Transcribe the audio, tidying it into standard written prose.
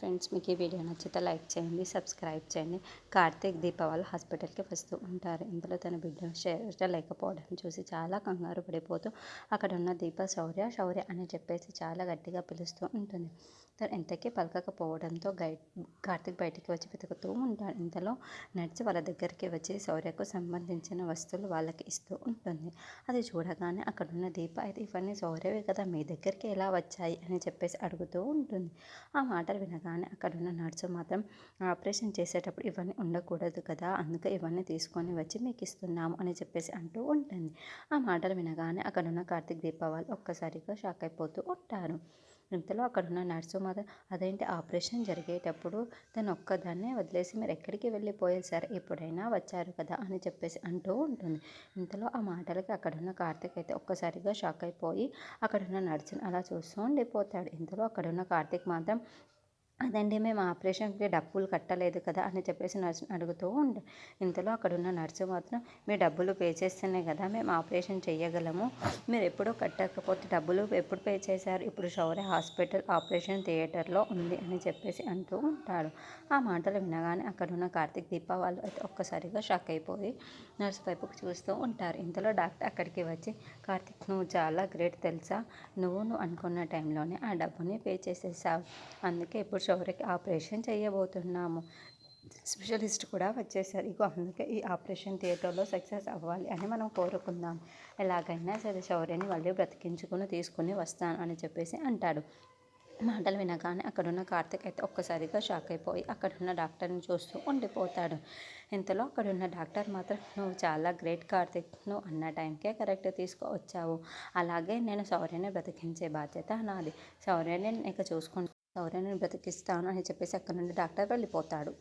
Friends, మీకు ఈ video నచ్చితే లైక్ చేయండి, సబ్స్క్రైబ్ చేయండి. కార్తీక్ దీప వాళ్ళు హాస్పిటల్కి వస్తూ ఉంటారు. ఇందులో తన బిడ్డ లేకపోవడం చూసి చాలా కంగారు పడిపోతూ అక్కడ ఉన్న దీప శౌర్య అని చెప్పేసి చాలా గట్టిగా పిలుస్తూ ఉంటుంది. తను ఎంతకీ పలకకపోవడంతో కార్తీక్ బయటికి వచ్చి వెతుకుతూ ఉంటాడు. ఇంతలో నడిచి వాళ్ళ దగ్గరికి వచ్చి శౌర్యకు సంబంధించిన వస్తువులు వాళ్ళకి ఇస్తూ ఉంటుంది. అది చూడగానే అక్కడున్న దీప అయితే ఇవన్నీ శౌర్యవే కదా, మీ దగ్గరికి ఎలా వచ్చాయి అని చెప్పేసి అడుగుతూ ఉంటుంది. ఆ మాటలు వినగానే అక్కడున్న నర్సు మాత్రం ఆపరేషన్ చేసేటప్పుడు ఇవన్నీ ఉండకూడదు కదా, అందుకే ఇవన్నీ తీసుకొని వచ్చి మీకు ఇస్తున్నాము అని చెప్పేసి అంటూ ఉంటుంది. ఆ మాటలు వినగానే అక్కడున్న కార్తీక్ దీప వాళ్ళు ఒక్కసారిగా షాక్ అయిపోతూ ఉంటారు. ఇంతలో అక్కడున్న నర్సు మాత్రం అదేంటి, ఆపరేషన్ జరిగేటప్పుడు తను ఒక్కదాన్నే వదిలేసి మీరు ఎక్కడికి వెళ్ళిపోయారు సార్, ఎప్పుడైనా వచ్చారు కదా అని చెప్పేసి అంటూ ఉంటుంది. ఇంతలో ఆ మాటలకి అక్కడున్న కార్తీక్ అయితే ఒక్కసారిగా షాక్ అయిపోయి అక్కడున్న నర్సుని అలా చూస్తూ ఉండిపోతాడు. ఇంతలో అక్కడున్న కార్తీక్ మాత్రం అదండి, మేము ఆపరేషన్కి డబ్బులు కట్టలేదు కదా అని చెప్పేసి నర్సుని అడుగుతూ ఉండే. ఇంతలో అక్కడున్న నర్సు మాత్రం మీరు డబ్బులు పే చేస్తేనే కదా మేము ఆపరేషన్ చేయగలము, మీరు ఎప్పుడూ కట్టకపోతే డబ్బులు ఎప్పుడు పే చేశారు, ఇప్పుడు శౌర్య హాస్పిటల్ ఆపరేషన్ థియేటర్లో ఉంది అని చెప్పేసి అంటూ ఉంటాడు. ఆ మాటలు వినగానే అక్కడున్న కార్తీక్ దీప వాళ్ళు అయితే ఒక్కసారిగా షాక్ అయిపోయి నర్సు వైపుకు చూస్తూ ఉంటారు. ఇంతలో డాక్టర్ అక్కడికి వచ్చి, కార్తీక్ నువ్వు చాలా గ్రేట్ తెలుసా, నువ్వు అనుకున్న టైంలోనే ఆ డబ్బుని పే చేసేసావు, అందుకే ఇప్పుడు శౌర్యకి ఆపరేషన్ చేయబోతున్నాము, స్పెషలిస్ట్ కూడా వచ్చేసారు, ఇగో అందుకే ఈ ఆపరేషన్ థియేటర్లో సక్సెస్ అవ్వాలి అని మనం కోరుకుందాం, ఎలాగైనా సరే శౌర్యని మళ్ళీ బ్రతికించుకుని తీసుకుని వస్తాను అని చెప్పేసి అంటాడు. మాటలు వినగానే అక్కడున్న కార్తీక్ అయితే ఒక్కసారిగా షాక్ అయిపోయి అక్కడున్న డాక్టర్ని చూస్తూ ఉండిపోతాడు. ఇంతలో అక్కడున్న డాక్టర్ మాత్రం, నువ్వు చాలా గ్రేట్ కార్తీక్, నువ్వు అన్న టైంకే కరెక్ట్ తీసుకువచ్చావు, అలాగే నేను శౌర్యని బ్రతికించే బాధ్యత నాది, శౌర్యని ఇక చూసుకుంటాను, శౌర్యని బ్రతికిస్తాను అని చెప్పేసి అక్కడ నుండి డాక్టర్ వెళ్ళిపోతాడు.